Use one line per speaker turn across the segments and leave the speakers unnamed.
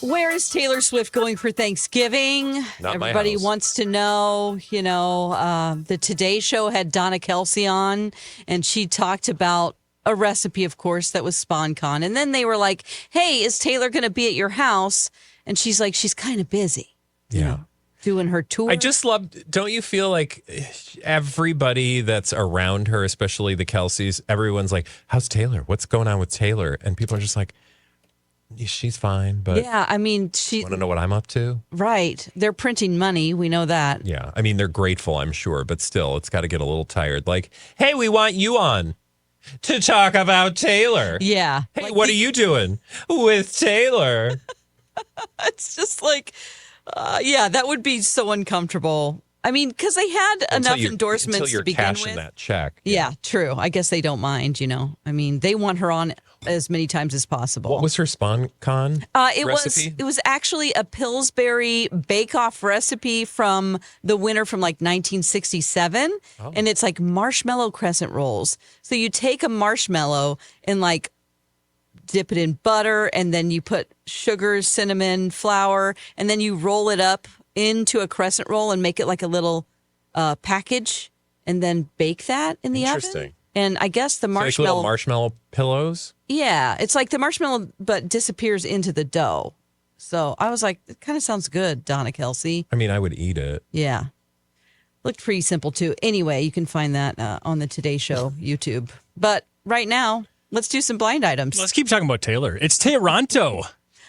Where is Taylor Swift going for Thanksgiving?
Not my
Everybody
house.
wants to know. The Today Show had Donna Kelsey on, and she talked about a recipe, of course, that was SponCon. And then they were like, hey, is Taylor going to be at your house? And she's like, she's kind of busy.
Yeah.
Doing her tour.
I just love, don't you feel like everybody that's around her, especially the Kelseys, everyone's like, how's Taylor? What's going on with Taylor? And people are just like, she's fine, but
yeah, I mean, she
want to know what I'm up to?
right. They're printing money. We know that.
Yeah. I mean, they're grateful, I'm sure, but still, it's got to get a little tired. Like, hey, we want you on to talk about Taylor.
Yeah.
Hey,
Like,
what are you doing with Taylor?
It's just like, that would be so uncomfortable. I mean, because they had enough endorsements
until you're
to begin
cashing
with.
that check.
Yeah, true. I guess they don't mind, I mean, they want her on as many times as possible.
What was her SponCon recipe?
It was actually a Pillsbury bake-off recipe from the winter from like 1967, and it's like marshmallow crescent rolls. So you take a marshmallow and like dip it in butter, and then you put sugar, cinnamon, flour, and then you roll it up into a crescent roll and make it like a little package, and then bake that in the oven.
Interesting.
And I guess the
Like
marshmallow,
little marshmallow pillows?
yeah, it's like the marshmallow, but disappears into the dough. So I was like, it kind of sounds good, Donna Kelsey.
I mean, I would eat it.
Yeah. Looked pretty simple, too. Anyway, you can find that on the Today Show YouTube. But right now, let's do some blind items.
Let's keep talking about Taylor. It's Toronto.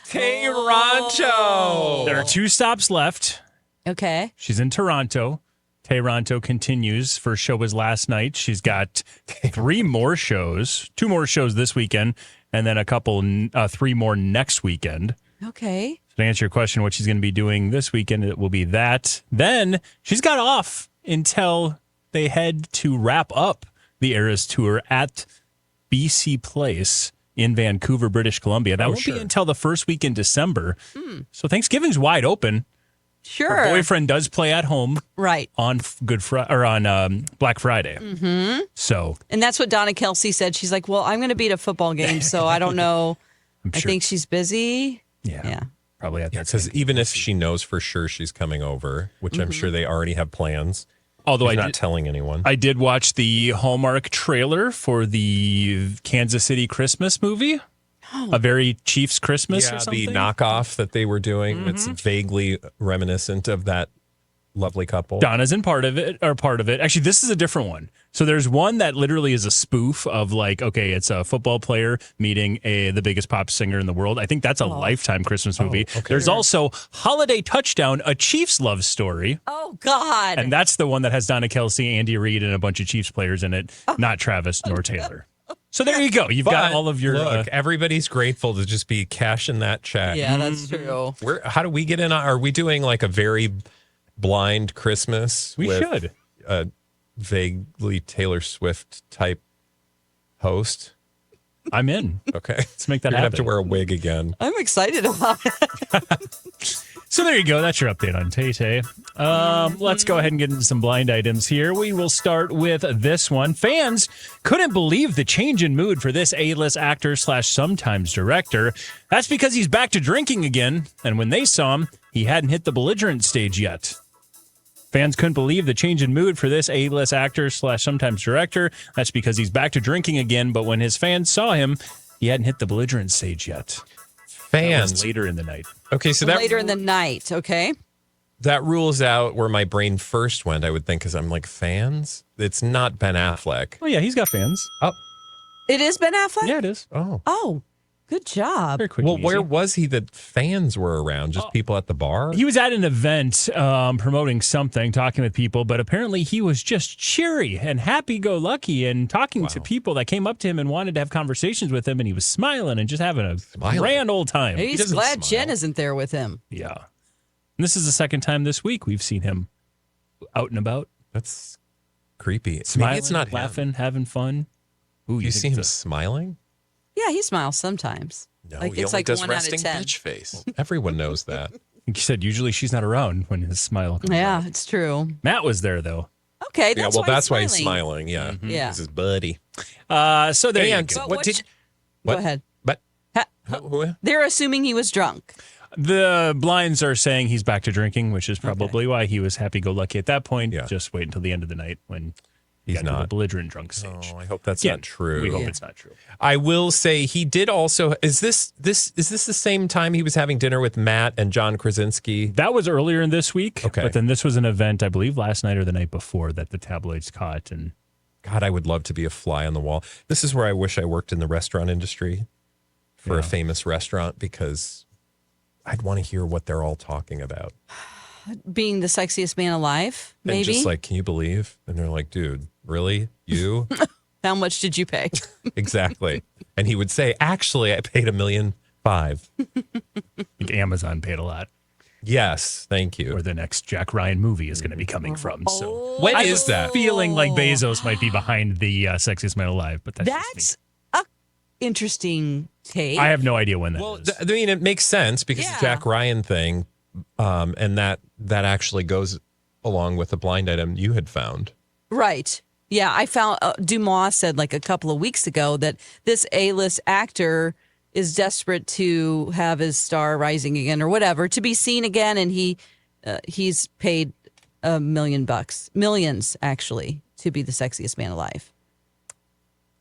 Toronto!
There are 2 stops left.
Okay.
She's in Toronto. Toronto continues. First show was last night. She's got 3 more shows, 2 more shows this weekend, and then 3 more next weekend.
Okay.
So to answer your question, what she's going to be doing this weekend, it will be that. Then she's got off until they head to wrap up the Eras Tour at BC Place in Vancouver, British Columbia. That won't be until the first week in December. So Thanksgiving's wide open.
Sure.
Her boyfriend does play at home,
right,
on Black Friday.
Mm-hmm.
So,
and that's what Donna Kelsey said. She's like, "Well, I'm going to be at a football game, so I don't know. I think she's busy."
Yeah, probably at that.
Because even if she knows for sure she's coming over, which I'm sure they already have plans.
Although
not telling anyone.
I did watch the Hallmark trailer for the Kansas City Christmas movie. A very Chiefs Christmas or something?
The knockoff that they were doing. It's vaguely reminiscent of that lovely couple.
Donna's in part of it. Actually, this is a different one. So there's one that literally is a spoof of like, okay, it's a football player meeting the biggest pop singer in the world. I think that's a Lifetime Christmas movie.
Okay.
There's also Holiday Touchdown, a Chiefs love story.
Oh, God.
And that's the one that has Donna Kelsey, Andy Reid, and a bunch of Chiefs players in it, not Travis nor Taylor. So there you go. You've got all of your...
Look, everybody's grateful to just be cashing that check.
Yeah, that's true.
How do we get in? Are we doing like a very blind Christmas?
We should.
A vaguely Taylor Swift type host?
I'm in.
Okay.
Let's make that
You're
happen.
going to have to wear a wig again.
I'm excited about it.
So there you go. That's your update on Tay-Tay. Let's go ahead and get into some blind items here. We will start with this one. Fans couldn't believe the change in mood for this A-list actor / sometimes director. That's because he's back to drinking again. And when they saw him, he hadn't hit the belligerent stage yet. Fans couldn't believe the change in mood for this A-list actor / sometimes director. That's because he's back to drinking again. But when his fans saw him, he hadn't hit the belligerent stage yet.
Fans.
Later in the night.
Okay, so
Later in the night, okay?
that rules out where my brain first went, I would think, because I'm like, fans? It's not Ben Affleck.
Oh, yeah, he's got fans.
Oh,
It is Ben Affleck?
Yeah, it is.
Oh, good job.
Very quick.
well,
and
where
easy.
was he that fans were around? Just people at the bar?
He was at an event promoting something, talking with people, but apparently he was just cheery and happy-go-lucky and talking to people that came up to him and wanted to have conversations with him, and he was smiling and just having a grand old time.
He's
doesn't
glad
smile.
Jen isn't there with him.
Yeah. And this is the second time this week we've seen him out and about.
That's creepy.
Smiling,
Maybe it's not him.
laughing, having fun. Ooh,
You
think
see him
it's
smiling?
Yeah, he smiles sometimes.
No,
Like,
he
it's
only
like
does
1 out of
resting
10.
bitch face. Everyone knows that.
Like you said, usually she's not around when his smile comes
Yeah,
out.
it's true.
Matt was there, though.
Okay,
Yeah,
that's
well,
why
that's why he's smiling. Yeah.
Yeah.
He's his buddy.
So there you
And
go.
But
what did...
Go ahead.
But...
Ha-
Who?
They're assuming he was drunk.
The blinds are saying he's back to drinking, which is probably why he was happy-go-lucky at that point.
Yeah.
Just wait until the end of the night when
He's
got to
not.
the belligerent drunk stage.
Oh, I hope that's
Again,
not true.
We hope it's not true.
I will say he did also. Is this the same time he was having dinner with Matt and John Krasinski?
That was earlier in this week.
Okay.
But then this was an event, I believe, last night or the night before that the tabloids caught. And
God, I would love to be a fly on the wall. This is where I wish I worked in the restaurant industry for a famous restaurant, because I'd want to hear what they're all talking about.
Being the sexiest man alive, maybe.
And just like, can you believe? And they're like, dude, really? You?
How much did you pay?
Exactly. And he would say, actually, I paid $1.5 million.
I think Amazon paid a lot.
Yes, thank you.
Where the next Jack Ryan movie is going to be coming from. So
When is that?
feeling like Bezos might be behind the sexiest man alive, but that's just
a interesting take.
me. I have no idea when that
Well,
is.
I mean, it makes sense because
Yeah.
the Jack Ryan thing, and that actually goes along with the blind item you had found.
Right. Yeah, I found Dumas said like a couple of weeks ago that this A-list actor is desperate to have his star rising again or whatever, to be seen again, and he's paid $1 million, millions actually, to be the sexiest man alive.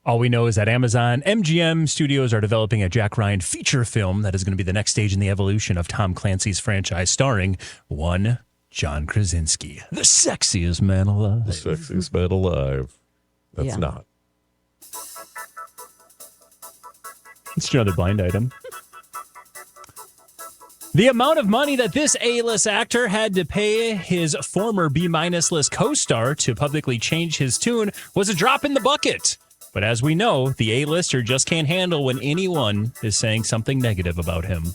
All we know is that Amazon MGM Studios are developing a Jack Ryan feature film that is going to be the next stage in the evolution of Tom Clancy's franchise, starring one John Krasinski, the sexiest man alive.
Sexiest man alive. That's
Yeah.
not.
It's another blind item. The amount of money that this A-list actor had to pay his former B-minus list co-star to publicly change his tune was a drop in the bucket. But as we know, the A-lister just can't handle when anyone is saying something negative about him.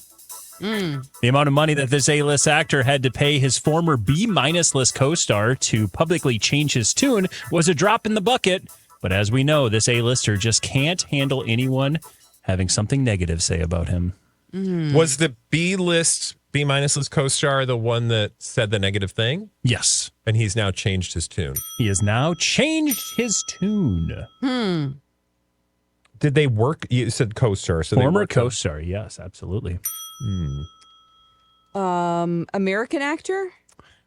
The amount of money that this A-list actor had to pay his former B-minus list co-star to publicly change his tune was a drop in the bucket. But as we know, this A-lister just can't handle anyone having something negative say about him.
Was the B-minus list co-star the one that said the negative thing?
Yes.
And he's now changed his tune.
He has now changed his tune.
Did they work? You said co-star. So they
Former
worked on-
co-star, yes, absolutely.
American actor?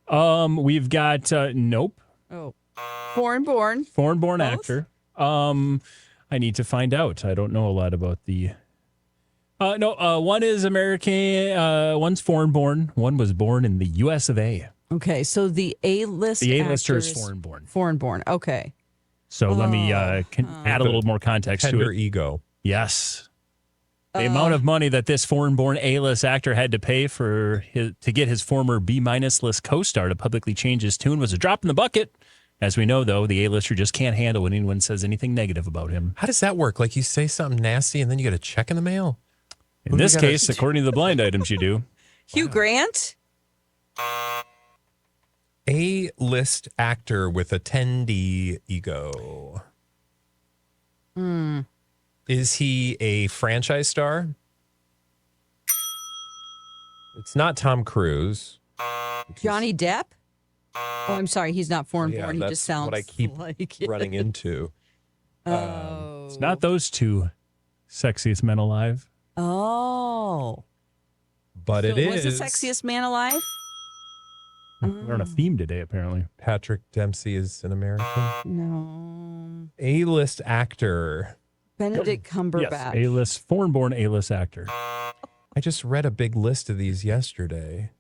We've got nope,
Oh, foreign-born.
foreign-born
Both?
actor. I need to find out. I don't know a lot about the. No, one is American. One's foreign-born. One was born in the U.S. of A.
Okay, so the A-list
The A-lister
actor
is foreign-born.
Foreign-born, okay.
So let me add a little more context to
Tender
it.
ego.
Yes. The amount of money that this foreign-born A-list actor had to pay to get his former B-minus list co-star to publicly change his tune was a drop in the bucket. As we know, though, the A-lister just can't handle when anyone says anything negative about him.
How does that work? Like you say something nasty and then you get a check in the mail?
In this case, according to the blind items, you do.
Hugh Grant?
A-list actor with a 10D ego. Is he a franchise star? It's not Tom Cruise.
Johnny Depp? Oh, I'm sorry, he's not foreign-born. He
that's
just sounds
what I keep
like it.
running into.
It's not those two sexiest men alive.
Oh.
But
So
it is.
was the sexiest man alive?
We're on a theme today, apparently.
Patrick Dempsey is an American.
No.
A-list actor.
Benedict Cumberbatch.
Yes, A-list, foreign-born A-list actor.
I just read a big list of these yesterday.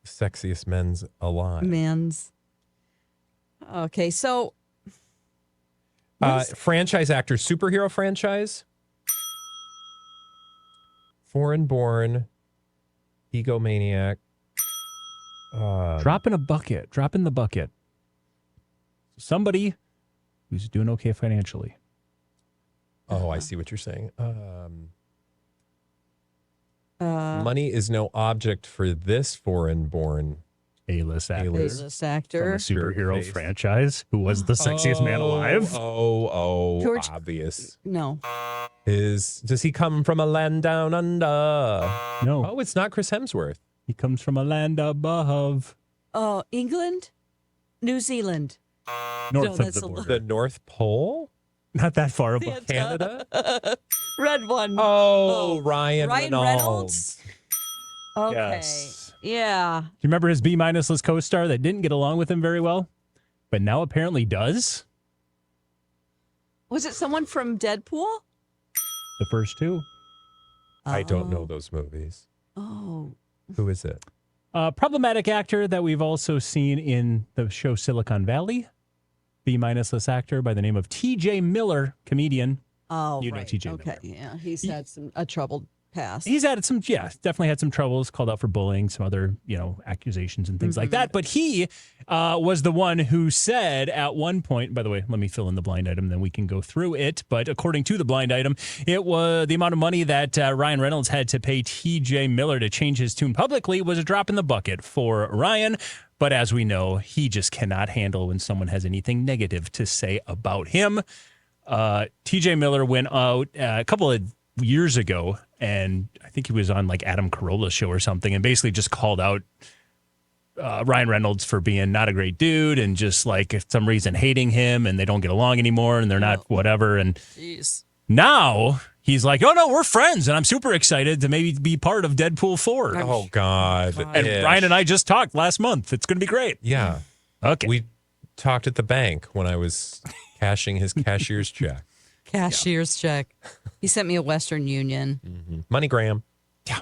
Sexiest men's alive.
Men's. Okay, so
Franchise actor, superhero franchise. Foreign born, egomaniac.
Drop in a bucket. Drop in the bucket. Somebody who's doing okay financially.
Oh, I see what you're saying. Money is no object for this foreign born
A-list actor.
A-list.
A-list
From
actor.
a superhero
Face.
franchise who was the sexiest man alive.
George-
Obvious.
No.
Does he come from a land down under?
No,
Oh, it's not Chris Hemsworth.
he comes from a land above,
England? New Zealand.
north of
that's
the
a
border.
The North Pole?
Not that far above.
Canada?
Red one.
Oh, Ryan
Reynolds?
Reynolds.
Okay.
Yes.
Yeah.
Do you remember his B-minus list co-star that didn't get along with him very well, but now apparently does?
Was it someone from Deadpool?
The first two.
I don't know those movies.
Oh.
Who is it?
Problematic actor that we've also seen in the show Silicon Valley. B-minus list actor by the name of T.J. Miller, comedian.
Oh,
You know
right.
T.J.
Okay.
Miller.
Yeah. He's had a troubled past.
He's had some, definitely had some troubles, called out for bullying, some other, accusations and things like that. But he was the one who said at one point, by the way, let me fill in the blind item, then we can go through it. But according to the blind item, it was the amount of money that Ryan Reynolds had to pay TJ Miller to change his tune publicly was a drop in the bucket for Ryan. But as we know, he just cannot handle when someone has anything negative to say about him. TJ Miller went out a couple of years ago, and I think he was on like Adam Carolla's show or something, and basically just called out Ryan Reynolds for being not a great dude and just like for some reason hating him, and they don't get along anymore and they're not whatever. And now he's like, oh no, we're friends, and I'm super excited to maybe be part of Deadpool 4.
Oh, God.
And Ryan and I just talked last month. It's going to be great.
Yeah.
Okay.
We talked at the bank when I was cashing his cashier's check.
Cashier's check. He sent me a Western Union.
MoneyGram.
Yeah.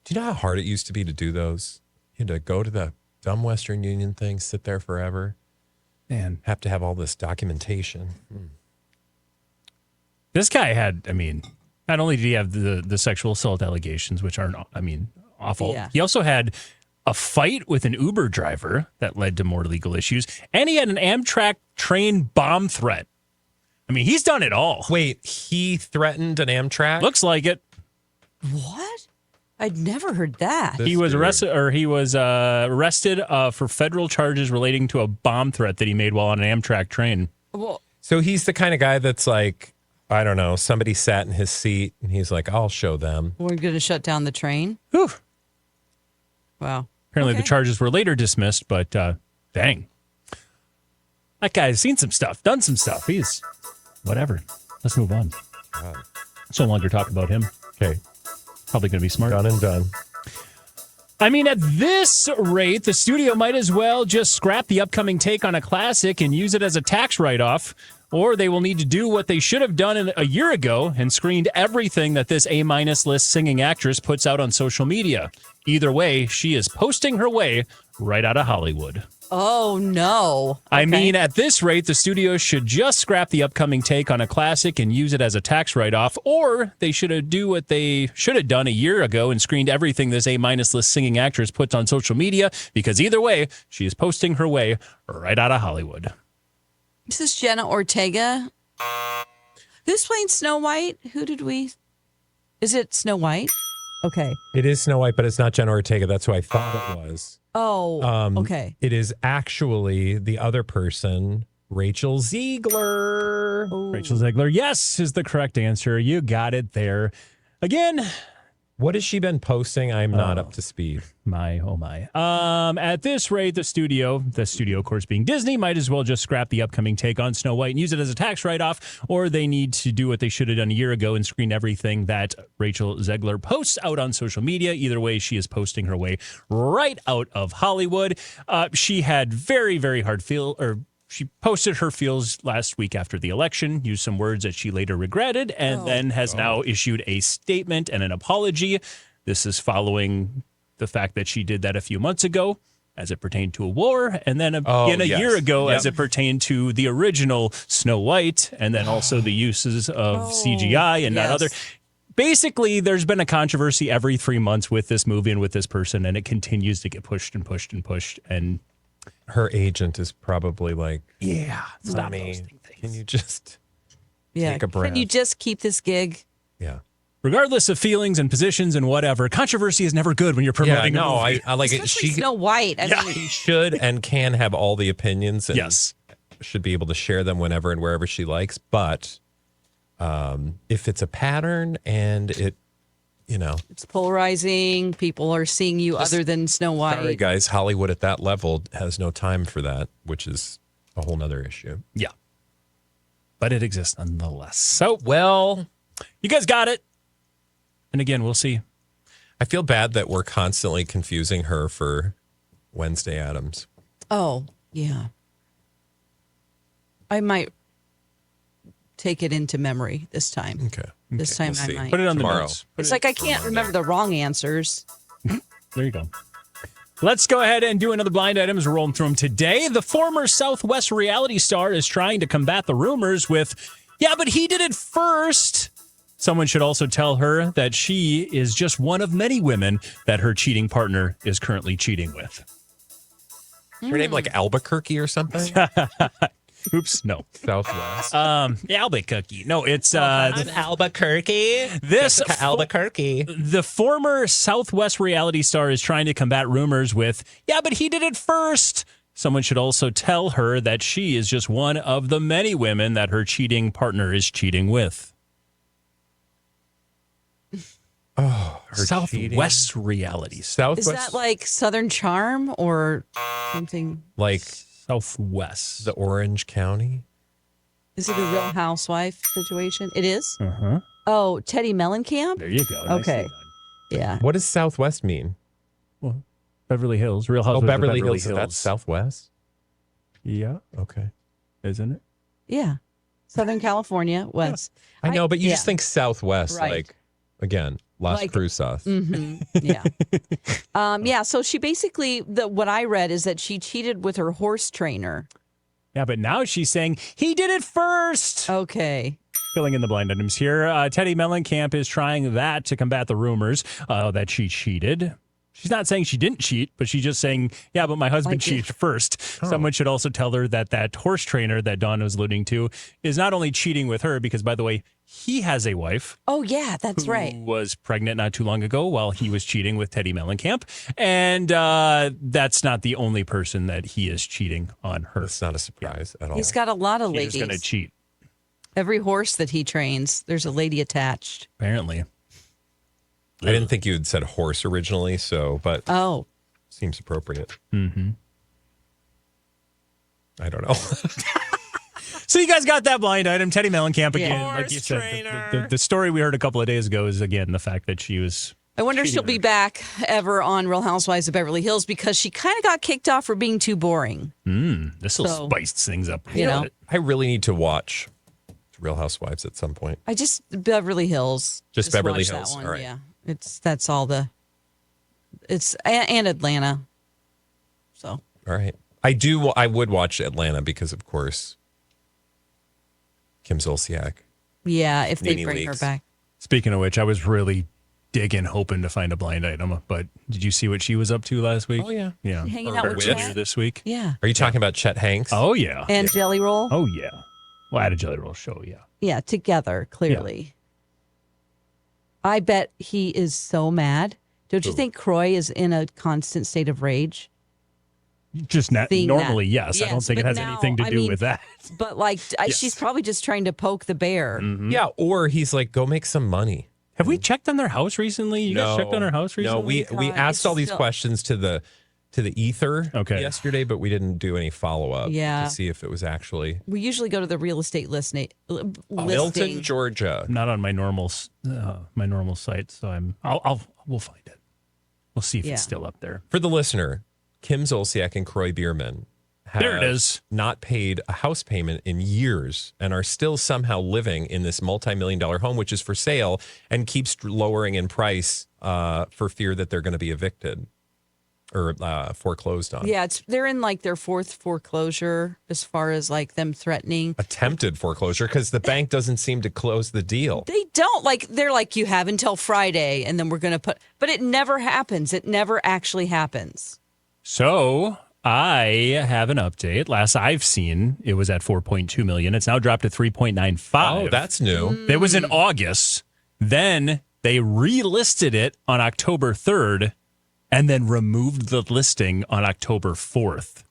Do you know how hard it used to be to do those? You had to go to the dumb Western Union thing, sit there forever,
Man,
have to have all this documentation.
this guy had, not only did he have the sexual assault allegations, which aren't, awful.
Yeah.
He also had a fight with an Uber driver that led to more legal issues. And he had an Amtrak train bomb threat. He's done it all.
Wait, he threatened an Amtrak?
Looks like it.
What? I'd never heard that.
This
He was
dude.
arrested for federal charges relating to a bomb threat that he made while on an Amtrak train.
Well,
So he's the kind of guy that's like, I don't know, somebody sat in his seat and he's like, I'll show them.
we're going to shut down the train.
Whew.
Wow.
Apparently
Okay.
the charges were later dismissed, but dang. That guy's seen some stuff, done some stuff. He's whatever. Let's move on. So longer talk about him.
Okay,
Probably going to be smart.
done and done.
At this rate, the studio might as well just scrap the upcoming take on a classic and use it as a tax write-off, or they will need to do what they should have done a year ago and screened everything that this A-minus list singing actress puts out on social media. Either way, she is posting her way right out of Hollywood.
Oh, no. Okay.
At this rate, the studio should just scrap the upcoming take on a classic and use it as a tax write-off, or they should do what they should have done a year ago and screened everything this A-minus list singing actress puts on social media, because either way, she is posting her way right out of Hollywood.
This is Jenna Ortega. Who's playing Snow White? Is it Snow White? Okay.
It is Snow White, but it's not Jenna Ortega. That's who I thought it was.
Oh, okay.
It is actually the other person, Rachel Ziegler.
Rachel Zegler, yes, is the correct answer. You got it there. Again,
What has she been posting? I'm not up to speed.
my, oh my. At this rate, the studio, of course, being Disney, might as well just scrap the upcoming take on Snow White and use it as a tax write-off, or they need to do what they should have done a year ago and screen everything that Rachel Zegler posts out on social media. Either way, she is posting her way right out of Hollywood. She had very, very hard she posted her feels last week after the election, used some words that she later regretted, and then has now issued a statement and an apology. This is following the fact that she did that a few months ago as it pertained to a war, and then again a year ago as it pertained to the original Snow White, and then also the uses of CGI and not other. Basically, there's been a controversy every 3 months with this movie and with this person, and it continues to get pushed and pushed and pushed. And
Her agent is probably like,
stop
me.
posting things.
Can you just take a
Can
breath?
you just keep this gig?
Yeah.
Regardless of feelings and positions and whatever, controversy is never good when you're promoting a movie.
I like it.
Especially Snow White. I mean,
She should and can have all the opinions and
Yes.
should be able to share them whenever and wherever she likes. But if it's a pattern and it,
it's polarizing. People are seeing you other than Snow White.
sorry guys, Hollywood at that level has no time for that, which is a whole nother issue.
Yeah. but it exists nonetheless. So, well, you guys got it. And again, we'll see.
I feel bad that we're constantly confusing her for Wednesday Addams.
Oh, yeah. I might take it into memory this time.
Okay.
This time
We'll
I
see.
might.
Put it on
Tomorrow.
the notes.
It's like I can't remember the wrong answers.
There you go. Let's go ahead and do another blind items. We're rolling through them today. The former Southwest reality star is trying to combat the rumors with, yeah, but he did it first. Someone should also tell her that she is just one of many women that her cheating partner is currently cheating with.
Is her name like Albuquerque or something?
Oops, no.
Southwest.
Albuquerque. No, it's
Albuquerque.
this
Albuquerque.
the former Southwest reality star is trying to combat rumors with, yeah, but he did it first. Someone should also tell her that she is just one of the many women that her cheating partner is cheating with.
Her
Southwest
cheating.
reality star.
Is
Southwest.
that like Southern Charm or something?
like
Southwest.
the Orange County?
Is it a Real Housewife situation? It is?
Uh-huh.
Oh, Teddy Mellencamp?
There you go.
Okay.
Nicely done.
Yeah.
What does Southwest mean?
Well, Beverly Hills. Real Housewives
Oh,
of
Beverly Hills. So that's Southwest?
Yeah,
Okay.
isn't it?
Yeah. Southern California, West.
I know, but you just
yeah.
think Southwest,
Right.
like, again, Las
Like-
Cruces.
Yeah. Yeah. So she basically, what I read is that she cheated with her horse trainer.
Yeah, but now she's saying he did it first.
Okay.
Filling in the blind items here. Teddy Mellencamp is trying that to combat the rumors that she cheated. She's not saying she didn't cheat, but she's just saying, yeah, but my husband cheated first. Someone should also tell her that horse trainer that Dawn was alluding to is not only cheating with her, because, by the way, he has a wife.
Oh, yeah, that's right.
Who was pregnant not too long ago while he was cheating with Teddy Mellencamp. And that's not the only person that he is cheating on her.
That's not a surprise at all.
He's got a lot of
He's
ladies.
going to cheat,
Every horse that he trains, there's a lady attached.
apparently.
I didn't think you had said horse originally, but
Oh,
seems appropriate. Mm-hmm. I don't know.
So you guys got that blind item. Teddy Mellencamp again.
Yeah.
Like you said, the story we heard a couple of days ago is, again, the fact that she was...
I wonder if she'll be back ever on Real Housewives of Beverly Hills because she kind of got kicked off for being too boring.
This will
So,
spice things up.
you know.
I really need to watch Real Housewives at some point.
I just Beverly Hills.
Just Beverly
watch
Hills.
That one.
All right.
Yeah, that's all the. It's and Atlanta. So
All right. I would watch Atlanta because, of course, Kim Zolciak.
yeah, if they
Nene
bring her
Leakes.
back.
Speaking of which, I was really digging, hoping to find a blind item. But did you see what she was up to last week?
Oh, yeah.
Yeah.
Hanging out
Or
with
earlier
Chet?
this week.
Yeah,
Are you talking about Chet Hanks?
Oh, yeah.
and Jelly Roll.
Oh, yeah. Well, I had a Jelly Roll show, yeah.
Yeah, together clearly. I bet he is so mad. Don't you think Croy is in a constant state of rage?
Just
Seeing
normally,
that.
yes. I don't
Yes,
think it
but
has
now,
anything to
I
do
mean,
with that.
But like, she's probably just trying to poke the bear.
Yeah, or he's like, go make some money.
Have we checked on their house recently? You guys checked on our house recently?
No, we
God,
asked
it's
all these
still-
questions to the ether yesterday, but we didn't do any follow-up
Yeah.
to see if it was actually
We usually go to the real estate listing.
Milton, Georgia.
Not on my normal site, so we'll find it. We'll see if
Yeah.
it's still up there.
For the listener, Kim Zolciak and Croy Bierman have
There it is.
not paid a house payment in years and are still somehow living in this multi-million-dollar home, which is for sale and keeps lowering in price for fear that they're going to be evicted or foreclosed on.
Yeah, they're in like their fourth foreclosure as far as like them threatening.
Attempted foreclosure because the bank doesn't seem to close the deal.
They don't like. They're like, you have until Friday, and then we're going to put. But it never happens. It never actually happens.
So I have an update. Last I've seen, it was at 4.2 million. It's now dropped to 3.95.
Oh, that's new.
It was in August. Then they relisted it on October 3rd and then removed the listing on October 4th.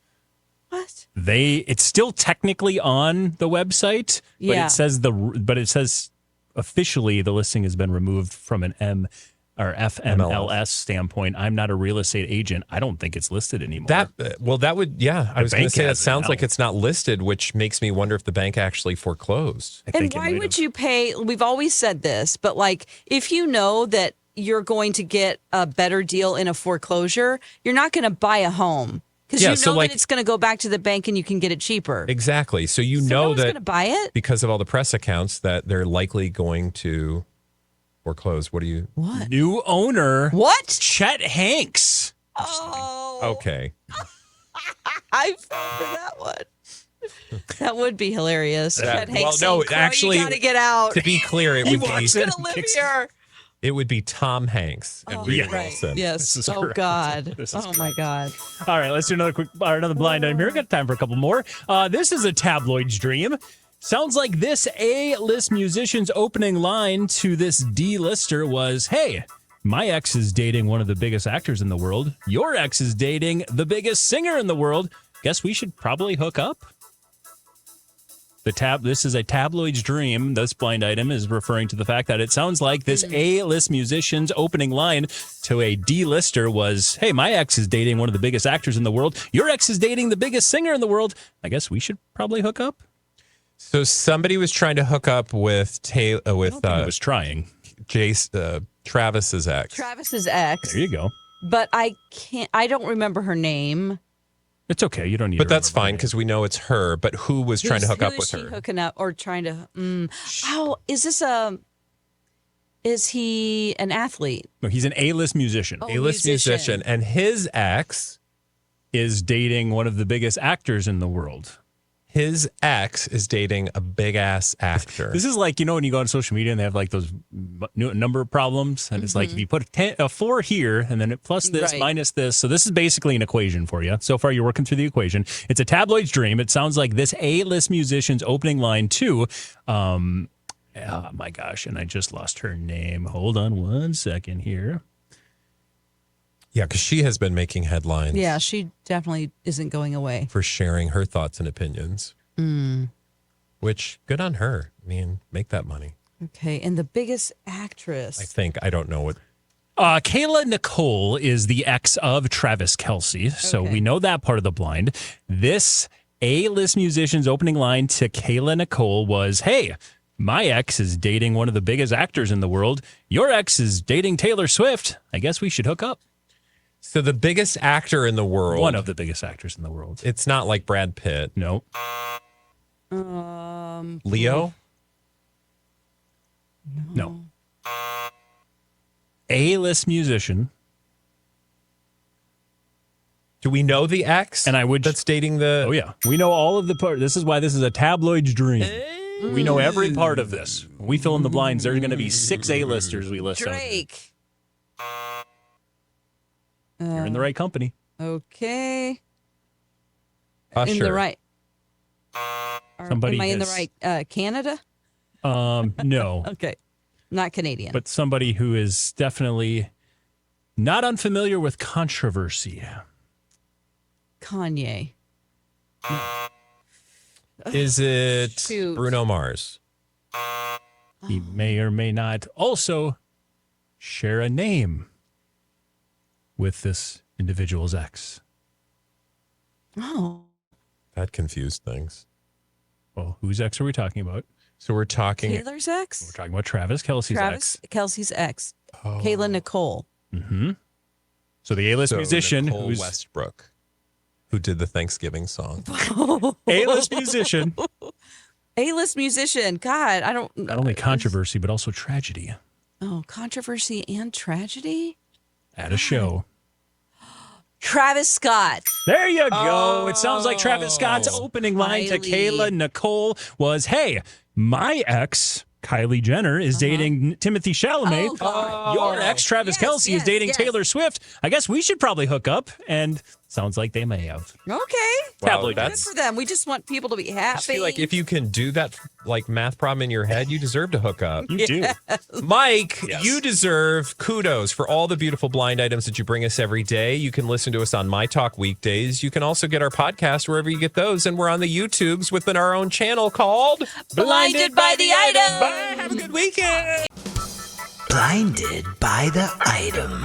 What?
It's still technically on the website, but
Yeah.
it says officially the listing has been removed from an or FMLS standpoint, I'm not a real estate agent. I don't think it's listed anymore.
That would, yeah. I was going to say,
bank
it
has it
sounds
now.
like it's not listed, which makes me wonder if the bank actually foreclosed.
I
And
think it
why
might
would
have.
you pay? We've always said this, but like if you know that you're going to get a better deal in a foreclosure, you're not going to buy a home because
Yeah,
you
so
know
like-
that it's going to go back to the bank and you can get it cheaper.
Exactly. So you
So no
know
one's going to
that
buy it.
because of all the press accounts that they're likely going to foreclose. What do you?
What?
New owner,
What?
Chet Hanks.
Oh,
Okay.
I fell for that one. That would be hilarious.
That-
Chet Hanks
well,
saying,
no,
"Crow,
actually,
you got to get out.
To be clear, it
He
would be
walks
I'm
in.
going to live
Kicks-
here."
it would be Tom Hanks and
Oh,
Rita
right.
Wilson.
Yes.
This is
Oh
correct.
God.
This is
Oh my God.
All right, let's do another blind item here. Got time for a couple more. This is a tabloid's dream. Sounds like this A-list musician's opening line to this D-lister was, "Hey, my ex is dating one of the biggest actors in the world. Your ex is dating the biggest singer in the world. Guess we should probably hook up." This is a tabloid's dream. This blind item is referring to the fact that it sounds like this A-list musician's opening line to a D-lister was, "Hey, my ex is dating one of the biggest actors in the world. Your ex is dating the biggest singer in the world. I guess we should probably hook up."
So somebody was trying to hook up with
I was trying.
Travis's ex.
Travis's ex,
There you go.
but I don't remember her name.
It's okay. You don't need.
But
to
that's
remember
fine because we know it's her. But who was trying to hook up
Who
with
is she
her?
hooking up or trying to? Oh, is he an athlete?
her name. No, he's an A-list musician.
Oh.
A-list
musician.
musician, and his ex.
Is dating one of the biggest actors in the world.
His ex is dating a big ass actor.
This is like, when you go on social media and they have like those number problems, and it's like if you put a 4 here and then plus this
Right.
minus this. So this is basically an equation for you. So far, you're working through the equation. It's a tabloid's dream. It sounds like this A-list musician's opening line too. Oh my gosh, and I just lost her name. Hold on one second here.
Yeah, because she has been making headlines.
Yeah, she definitely isn't going away.
For sharing her thoughts and opinions. Which, good on her. I mean, make that money.
Okay, and the biggest actress.
I think. I don't know what.
Kayla Nicole is the ex of Travis Kelce, so
Okay.
we know that part of the blind. This A-list musician's opening line to Kayla Nicole was, "Hey, my ex is dating one of the biggest actors in the world. Your ex is dating Taylor Swift. I guess we should hook up."
So the biggest actor in the world.
One of the biggest actors in the world.
It's not like Brad Pitt.
No.
Leo?
No. A-list musician.
Do we know the ex?
And I would-
that's dating the.
Oh, yeah. We know all of the part. This is why this is a tabloid's dream. We know every part of this. When we fill in the blinds, there's going to be 6 A-listers we list out.
Drake.
You're in the right company.
Okay.
Usher.
In the right.
Somebody
Am I in the
has-
right? Canada?
No.
Okay. Not Canadian.
But somebody who is definitely not unfamiliar with controversy.
Kanye.
Is it
Shoot.
Bruno Mars?
He may or may not also share a name with this individual's ex.
Oh.
That confused things.
Well, whose ex are we talking about?
So we're talking.
Taylor's ex?
We're talking about Travis Kelce's
Travis
ex.
Kelsey's ex.
Oh.
Kayla Nicole.
So the A-list
So
musician
Nicole
who's
Westbrook, who did the Thanksgiving song.
A-list musician.
A-list musician. God, I don't.
Not only controversy, but also tragedy
Oh, controversy and tragedy?
at a show.
Travis Scott.
There you go. It sounds like Travis Scott's opening line to
Kylie.
Kayla Nicole was, "Hey, my ex, Kylie Jenner, is dating Timothy Chalamet.
Oh, God.
Your ex, Travis
Yes,
Kelce, is
yes,
dating
yes.
Taylor Swift. I guess we should probably hook up." And sounds like they may have.
Okay.
Tabloid.
Good
that's-
for them. We just want people to be
I
happy.
just feel like if you can do that like math problem in your head, you deserve to hook up.
You do.
Mike,
Yes.
you deserve kudos for all the beautiful blind items that you bring us every day. You can listen to us on My Talk weekdays. You can also get our podcast wherever you get those. And we're on the YouTubes within our own channel called
Blinded by the Item.
Bye. Have a good weekend.
Blinded by the item.